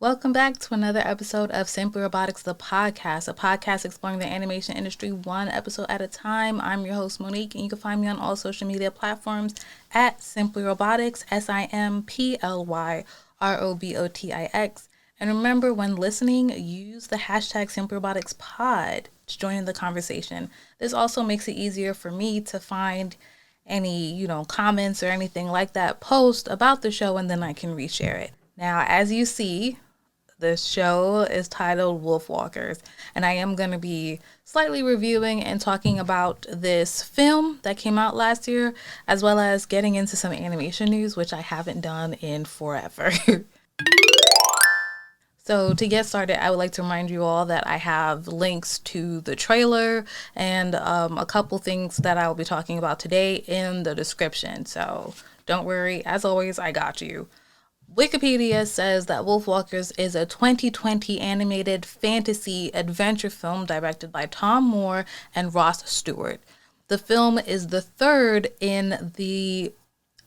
Welcome back to another episode of Simply Robotics, the podcast, a podcast exploring the animation industry one episode at a time. I'm your host, Monique, and you can find me on all social media platforms at Simply Robotics, SIMPLYROBOTIX. And remember, when listening, use the hashtag SimplyRoboticsPod to join in the conversation. This also makes it easier for me to find any, comments or anything like that post about the show, and then I can reshare it. Now, as you see, the show is titled Wolfwalkers, and I am going to be slightly reviewing and talking about this film that came out last year, as well as getting into some animation news, which I haven't done in forever. So to get started, I would like to remind you all that I have links to the trailer and a couple things that I will be talking about today in the description. So don't worry, as always, I got you. Wikipedia says that Wolfwalkers is a 2020 animated fantasy adventure film directed by Tom Moore and Ross Stewart. The film is the third in the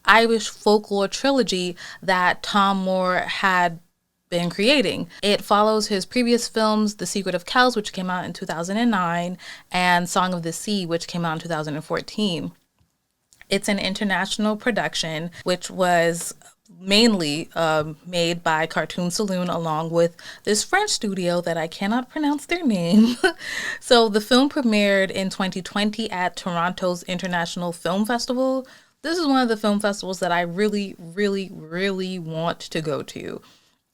Irish folklore trilogy that Tom Moore had been creating. It follows his previous films, The Secret of Kells, which came out in 2009, and Song of the Sea, which came out in 2014. It's an international production, which was mainly made by Cartoon Saloon along with this French studio that I cannot pronounce their name. So the film premiered in 2020 at Toronto's International Film Festival. This is one of the film festivals that I really, really, really want to go to.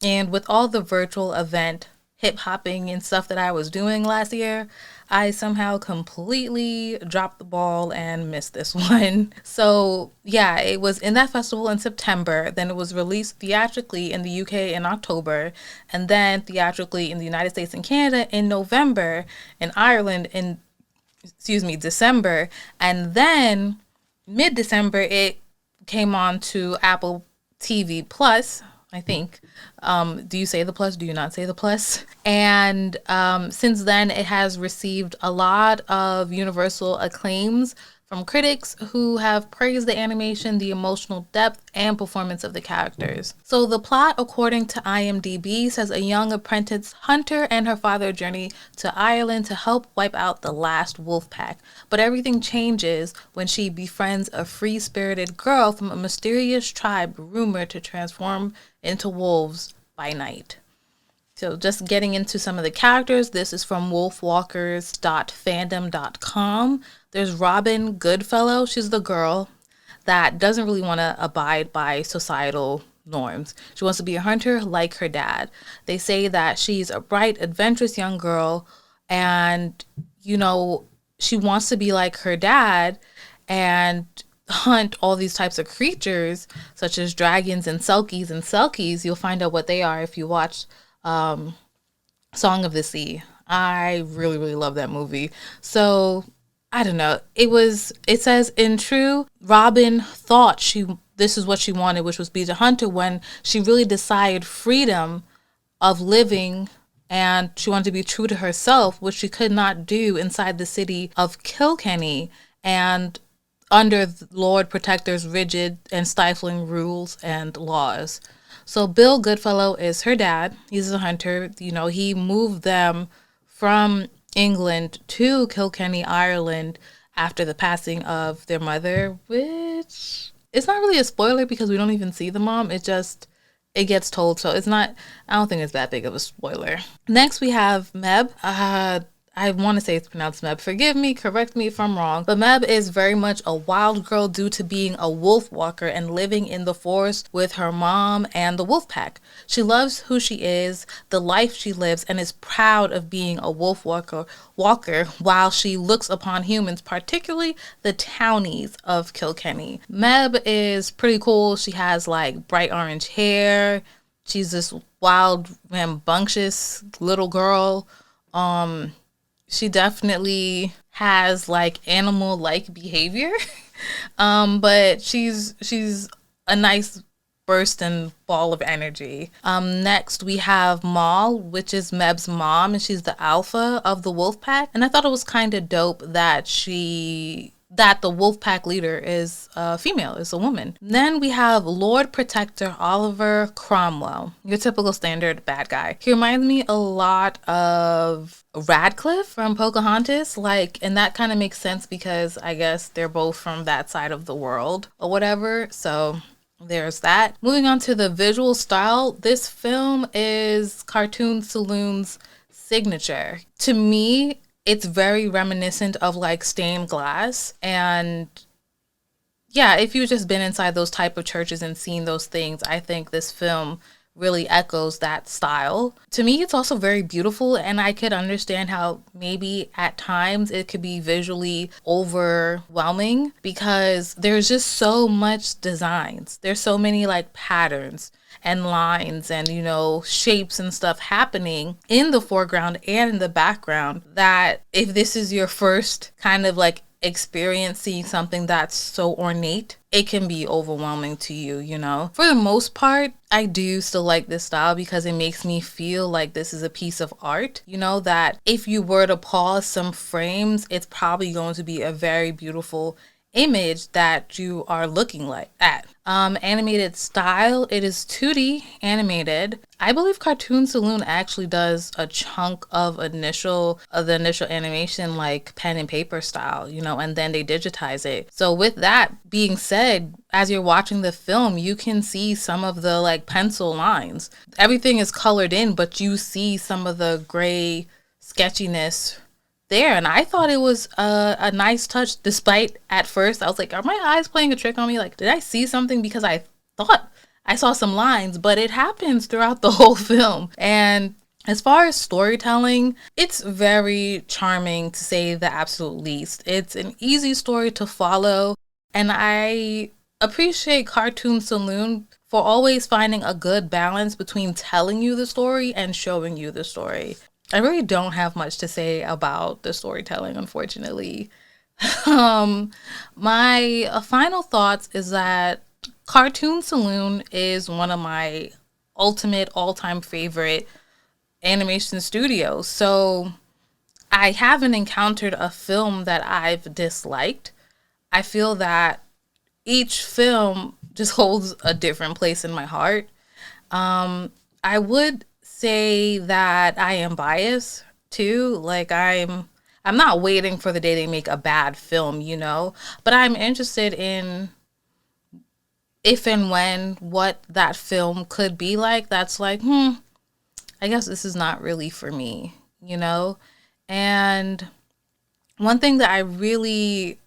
And with all the virtual event hip-hopping and stuff that I was doing last year, I somehow completely dropped the ball and missed this one. So yeah, it was in that festival in September. Then it was released theatrically in the UK in October, and then theatrically in the United States and Canada in November, in Ireland in, December, and then mid-December it came on to Apple TV Plus, I think. Do you say the plus? Do you not say the plus? And since then, it has received a lot of universal acclaims from critics who have praised the animation, the emotional depth, and performance of the characters. So the plot, according to IMDB, says a young apprentice hunter and her father journey to Ireland to help wipe out the last wolf pack. But everything changes when she befriends a free-spirited girl from a mysterious tribe rumored to transform into wolves by night. So just getting into some of the characters, this is from wolfwalkers.fandom.com. There's Robin Goodfellow. She's the girl that doesn't really want to abide by societal norms. She wants to be a hunter like her dad. They say that she's a bright, adventurous young girl, and, she wants to be like her dad and hunt all these types of creatures, such as dragons and selkies. And selkies, you'll find out what they are if you watch Song of the Sea. I really, really love that movie. So I don't know. It says in true, Robin thought this is what she wanted, which was be a hunter, when she really desired freedom of living, and she wanted to be true to herself, which she could not do inside the city of Kilkenny and under Lord Protector's rigid and stifling rules and laws. So Bill Goodfellow is her dad. He's a hunter. He moved them from England to Kilkenny, Ireland after the passing of their mother, which it's not really a spoiler because we don't even see the mom. It gets told. So I don't think it's that big of a spoiler. Next we have Meb. I want to say it's pronounced Meb. Forgive me, correct me if I'm wrong. But Meb is very much a wild girl due to being a wolf walker and living in the forest with her mom and the wolf pack. She loves who she is, the life she lives, and is proud of being a wolf walker while she looks upon humans, particularly the townies of Kilkenny. Meb is pretty cool. She has bright orange hair. She's this wild, rambunctious little girl. She definitely has animal-like behavior, but she's a nice burst and ball of energy. Next we have Maul, which is Meb's mom, and she's the alpha of the wolf pack. And I thought it was kind of dope that she that the wolf pack leader is a female, is a woman. Then we have Lord Protector Oliver Cromwell, your typical standard bad guy. He reminds me a lot of Radcliffe from Pocahontas, and that kind of makes sense because I guess they're both from that side of the world or whatever. So there's that. Moving on to the visual style, this film is Cartoon Saloon's signature. To me, it's very reminiscent of stained glass. And yeah, if you've just been inside those type of churches and seen those things, I think this film really echoes that style. To me, it's also very beautiful, and I could understand how maybe at times it could be visually overwhelming because there's just so much designs. There's so many patterns and lines and shapes and stuff happening in the foreground and in the background that if this is your first kind of experiencing something that's so ornate, it can be overwhelming to you. For the most part, I do still like this style because it makes me feel like this is a piece of art, that if you were to pause some frames, it's probably going to be a very beautiful image that you are looking at. Animated style, it is 2D animated. I believe Cartoon Saloon actually does a chunk of the initial animation pen and paper style, and then they digitize it. So with that being said, as you're watching the film, you can see some of the pencil lines. Everything is colored in, but you see some of the gray sketchiness there, and I thought it was a nice touch, despite at first I was like, are my eyes playing a trick on me? Did I see something? Because I thought I saw some lines, but it happens throughout the whole film. And as far as storytelling, it's very charming, to say the absolute least. It's an easy story to follow, and I appreciate Cartoon Saloon for always finding a good balance between telling you the story and showing you the story. I really don't have much to say about the storytelling, unfortunately. My final thoughts is that Cartoon Saloon is one of my ultimate all-time favorite animation studios. So I haven't encountered a film that I've disliked. I feel that each film just holds a different place in my heart. I would say that I am biased too. I'm not waiting for the day they make a bad film, but I'm interested in if and when what that film could be like. That's I guess this is not really for me, And one thing that I really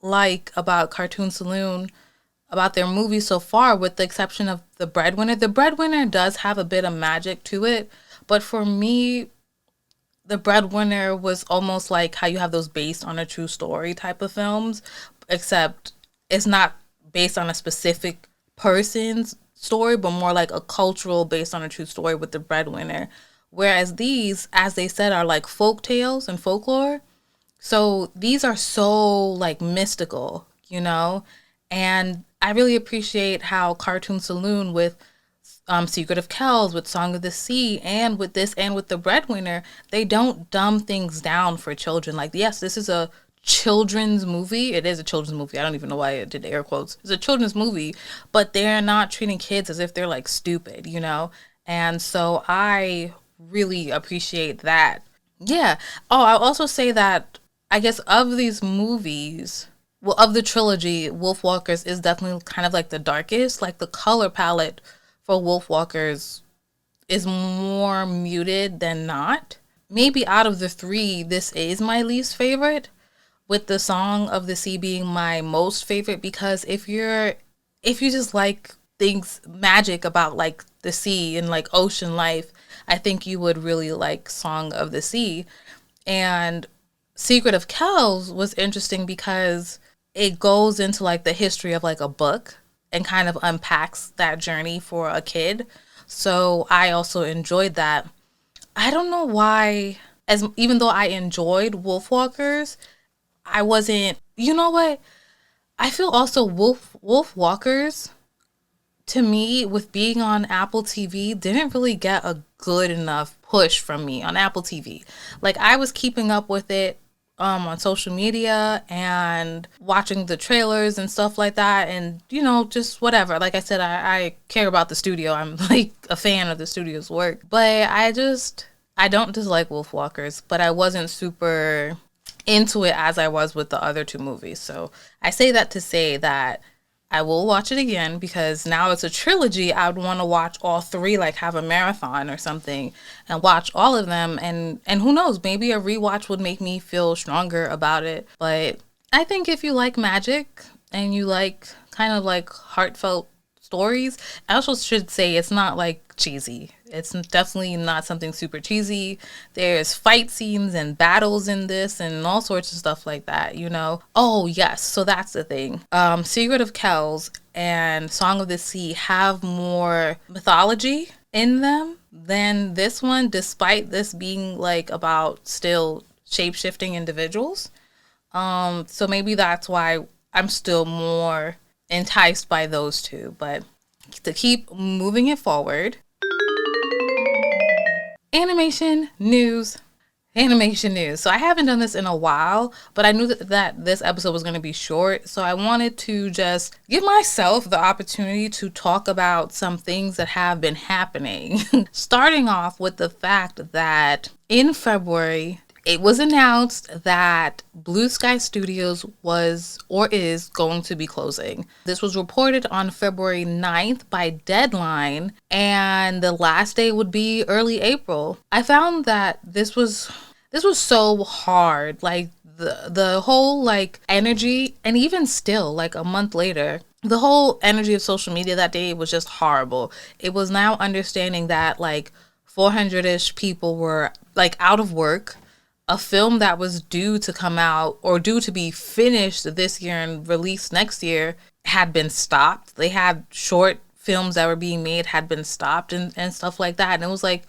like about Cartoon Saloon, about their movies so far, with the exception of The Breadwinner does have a bit of magic to it. But for me, The Breadwinner was almost like how you have those based on a true story type of films, except it's not based on a specific person's story, but more like a cultural based on a true story with The Breadwinner. Whereas these, as they said, are like folk tales and folklore. So these are so mystical, and I really appreciate how Cartoon Saloon with Secret of Kells, with Song of the Sea, and with this and with The Breadwinner, they don't dumb things down for children. Yes, this is a children's movie. It is a children's movie. I don't even know why I did air quotes. It's a children's movie, but they're not treating kids as if they're stupid, And so I really appreciate that. Yeah. Oh, I'll also say that I guess of these movies, well, of the trilogy, Wolfwalkers is definitely kind of the darkest. The color palette for Wolfwalkers is more muted than not. Maybe out of the three, this is my least favorite, with the Song of the Sea being my most favorite, because if you just like things, magic about the sea and ocean life, I think you would really like Song of the Sea. And Secret of Kells was interesting because it goes into the history of a book and kind of unpacks that journey for a kid. So I also enjoyed that. I don't know why, even though I enjoyed Wolfwalkers, I wasn't, you know what? I feel also Wolfwalkers, to me, with being on Apple TV, didn't really get a good enough push from me on Apple TV. I was keeping up with it on social media and watching the trailers and stuff like that, and just whatever. Like I said, I care about the studio. I'm like a fan of the studio's work, but I don't dislike Wolfwalkers, but I wasn't super into it as I was with the other two movies. So I say that to say that I will watch it again, because now it's a trilogy. I would want to watch all three, like have a marathon or something and watch all of them. And who knows, maybe a rewatch would make me feel stronger about it. But I think if you like magic and you like kind of like heartfelt stories, I also should say it's not like cheesy. It's definitely not something super cheesy. There's fight scenes and battles in this and all sorts of stuff like that, Oh, yes. So that's the thing. Secret of Kells and Song of the Sea have more mythology in them than this one, despite this being like about still shape-shifting individuals. So maybe that's why I'm still more enticed by those two. But to keep moving it forward, Animation news. So I haven't done this in a while, but I knew that this episode was going to be short. So I wanted to just give myself the opportunity to talk about some things that have been happening. Starting off with the fact that in February, it was announced that Blue Sky Studios was or is going to be closing. This was reported on February 9th by Deadline, and the last day would be early April. I found that this was so hard. Like the whole like energy, and even still like a month later, the whole energy of social media that day was just horrible. It was now understanding that like 400-ish people were like out of work. A film that was due to come out or due to be finished this year and released next year had been stopped. They had short films that were being made had been stopped and stuff like that. And it was like,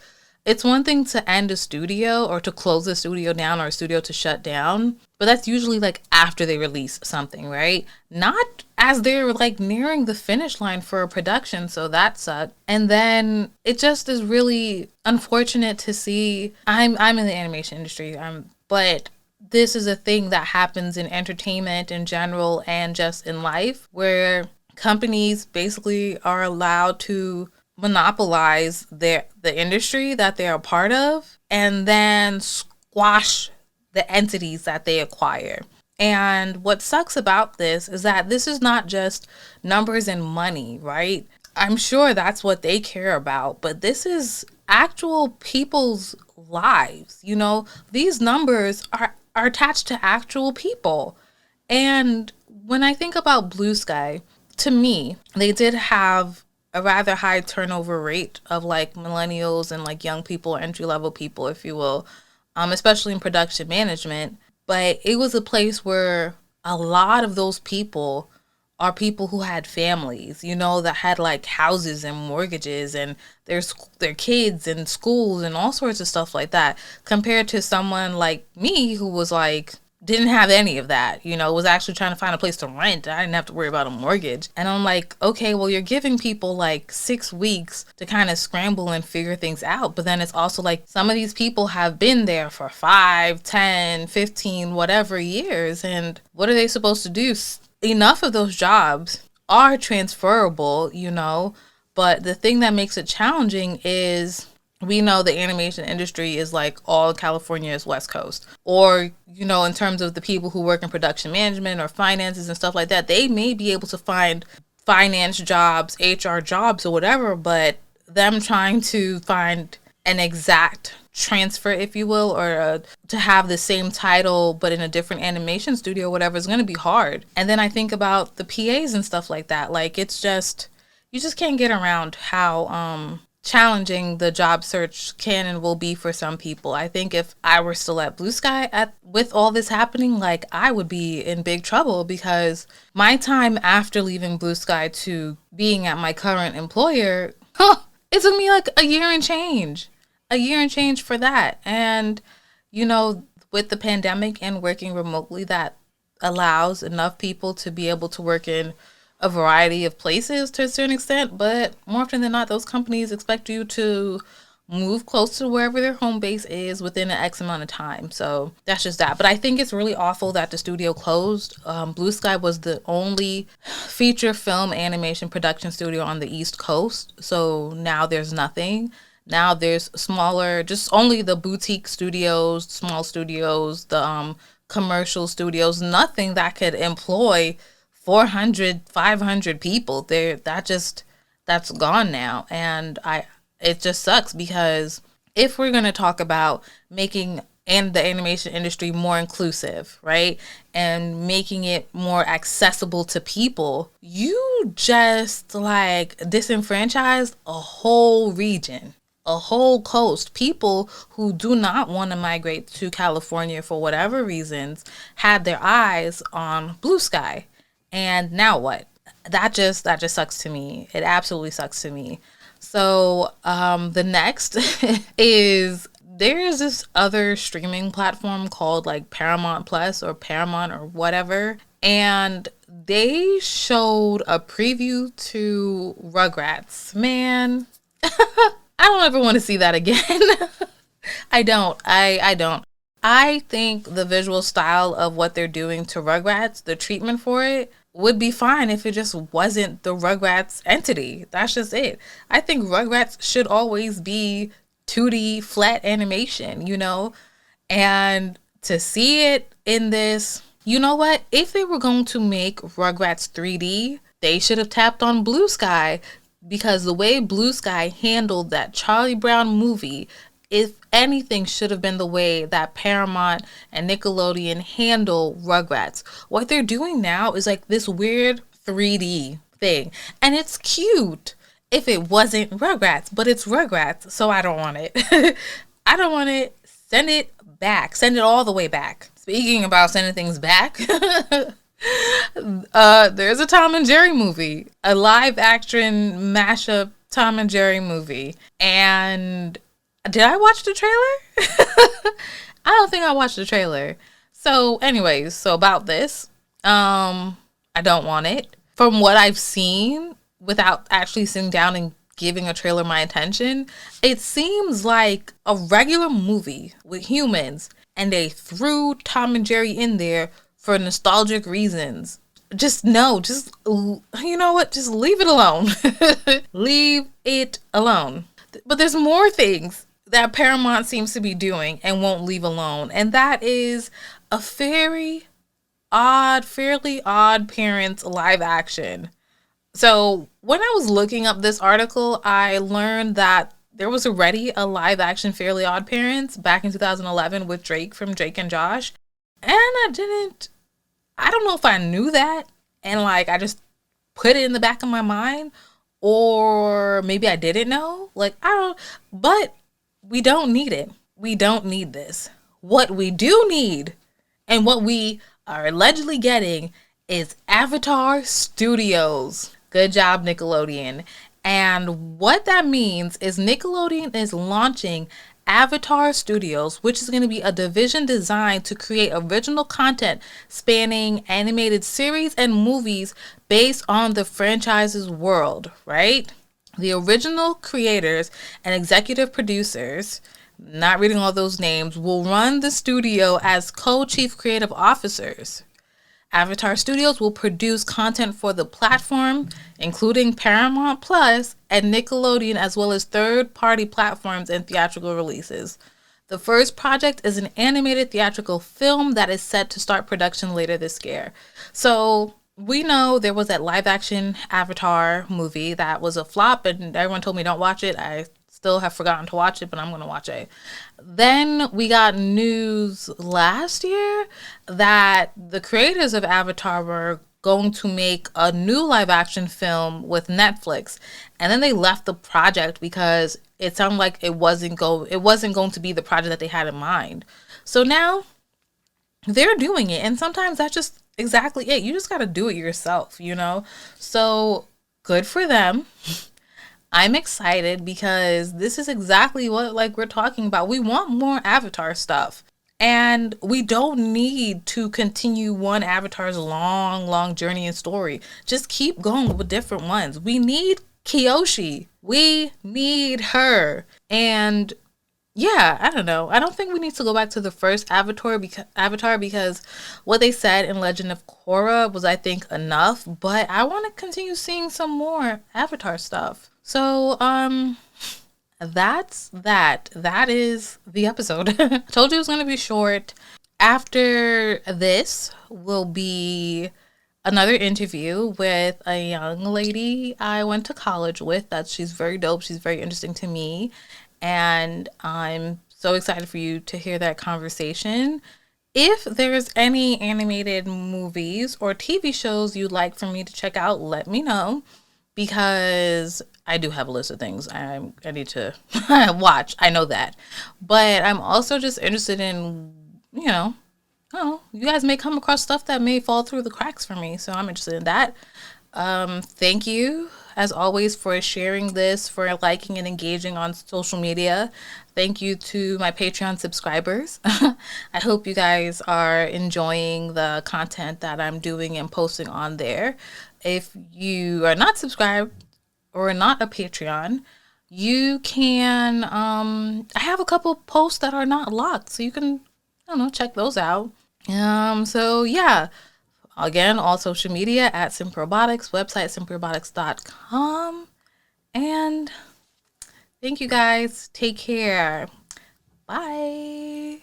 it's one thing to end a studio or to close a studio down or a studio to shut down, but that's usually like after they release something, right? Not as they're like nearing the finish line for a production. So that sucked. And then it just is really unfortunate to see. I'm in the animation industry, but this is a thing that happens in entertainment in general and just in life, where companies basically are allowed to monopolize the industry that they're a part of and then squash the entities that they acquire. And what sucks about this is that this is not just numbers and money, right? I'm sure that's what they care about, but this is actual people's lives. These numbers are attached to actual people. And when I think about Blue Sky, to me, they did have a rather high turnover rate of like millennials and like young people, entry level people, if you will, especially in production management. But it was a place where a lot of those people are people who had families, that had like houses and mortgages and their kids and schools and all sorts of stuff like that, compared to someone like me who was like, didn't have any of that, was actually trying to find a place to rent. I didn't have to worry about a mortgage. And I'm like, okay, well, you're giving people like 6 weeks to kind of scramble and figure things out. But then it's also like some of these people have been there for 5, 10, 15, whatever years. And what are they supposed to do? Enough of those jobs are transferable, but the thing that makes it challenging is we know the animation industry is like all California's West Coast. Or, in terms of the people who work in production management or finances and stuff like that, they may be able to find finance jobs, HR jobs or whatever, but them trying to find an exact transfer, if you will, or to have the same title but in a different animation studio or whatever is going to be hard. And then I think about the PAs and stuff like that. Like, it's just, you just can't get around how challenging the job search can and will be for some people. I think if I were still at Blue Sky with all this happening, like, I would be in big trouble, because my time after leaving Blue Sky to being at my current employer, it took me like a year and change for that. And, with the pandemic and working remotely, that allows enough people to be able to work in a variety of places to a certain extent, but more often than not, those companies expect you to move close to wherever their home base is within an X amount of time. So that's just that. But I think it's really awful that the studio closed. Blue Sky was the only feature film animation production studio on the East Coast. So now there's nothing. Now there's smaller, just only the boutique studios, small studios, the commercial studios, nothing that could employ 400, 500 people. That's gone now. And it just sucks because if we're going to talk about making the animation industry more inclusive, right? And making it more accessible to people, you just like disenfranchised a whole region, a whole coast. People who do not want to migrate to California for whatever reasons had their eyes on Blue Sky. And now what? That just sucks to me. It absolutely sucks to me. So the next is there's this other streaming platform called like Paramount Plus or Paramount or whatever. And they showed a preview to Rugrats. Man, I don't ever want to see that again. I don't. I don't. I think the visual style of what they're doing to Rugrats, the treatment for it, would be fine if it just wasn't the Rugrats entity. That's just it. I think Rugrats should always be 2D flat animation, you know? And to see it in this, you know what? If they were going to make Rugrats 3D, they should have tapped on Blue Sky, because the way Blue Sky handled that Charlie Brown movie, if anything, should have been the way that Paramount and Nickelodeon handle Rugrats. What they're doing now is like this weird 3D thing. And it's cute if it wasn't Rugrats, but it's Rugrats, so I don't want it. I don't want it. Send it back. Send it all the way back. Speaking about sending things back, there's a Tom and Jerry movie, a live action mashup Tom and Jerry movie. And did I watch the trailer? I don't think I watched the trailer. So anyways, so about this, I don't want it. From what I've seen, without actually sitting down and giving a trailer my attention, it seems like a regular movie with humans, and they threw Tom and Jerry in there for nostalgic reasons. Just you know what? Just leave it alone. Leave it alone. But there's more things that Paramount seems to be doing and won't leave alone. And that is a fairly odd Parents live action. So when I was looking up this article, I learned that there was already a live action Fairly Odd Parents back in 2011 with Drake from Drake and Josh. And I don't know if I knew that and like I just put it in the back of my mind, or maybe I didn't know. Like, I don't, but we don't need it. We don't need this. What we do need, and what we are allegedly getting, is Avatar Studios. Good job, Nickelodeon. And what that means is Nickelodeon is launching Avatar Studios, which is going to be a division designed to create original content spanning animated series and movies based on the franchise's world, right? The original creators and executive producers, not reading all those names, will run the studio as co-chief creative officers. Avatar Studios will produce content for the platform, including Paramount Plus and Nickelodeon, as well as third-party platforms and theatrical releases. The first project is an animated theatrical film that is set to start production later this year. So we know there was that live-action Avatar movie that was a flop, and everyone told me don't watch it. I still have forgotten to watch it, but I'm going to watch it. Then we got news last year that the creators of Avatar were going to make a new live action film with Netflix. And then they left the project because it sounded like it wasn't going to be the project that they had in mind. So now they're doing it. And sometimes that's just exactly it. You just got to do it yourself, you know? So good for them. I'm excited because this is exactly what we're talking about. We want more Avatar stuff. And we don't need to continue one Avatar's long journey and story. Just keep going with different ones. We need Kyoshi. We need her. And yeah, I don't know. I don't think we need to go back to the first Avatar because what they said in Legend of Korra was, I think, enough. But I want to continue seeing some more Avatar stuff. So, that's that. That is the episode. I told you it was going to be short. After this will be another interview with a young lady I went to college with. That she's very dope. She's very interesting to me. And I'm so excited for you to hear that conversation. If there's any animated movies or TV shows you'd like for me to check out, let me know, because I do have a list of things I need to watch. I know that. But I'm also just interested in, oh, you guys may come across stuff that may fall through the cracks for me. So I'm interested in that. Thank you, as always, for sharing this, for liking and engaging on social media. Thank you to my Patreon subscribers. I hope you guys are enjoying the content that I'm doing and posting on there. If you are not subscribed or not a Patreon, you can, I have a couple posts that are not locked, so you can, I don't know, check those out. So yeah. Again, all social media at SimpRobotics, website simprobotics.com. And thank you guys. Take care. Bye.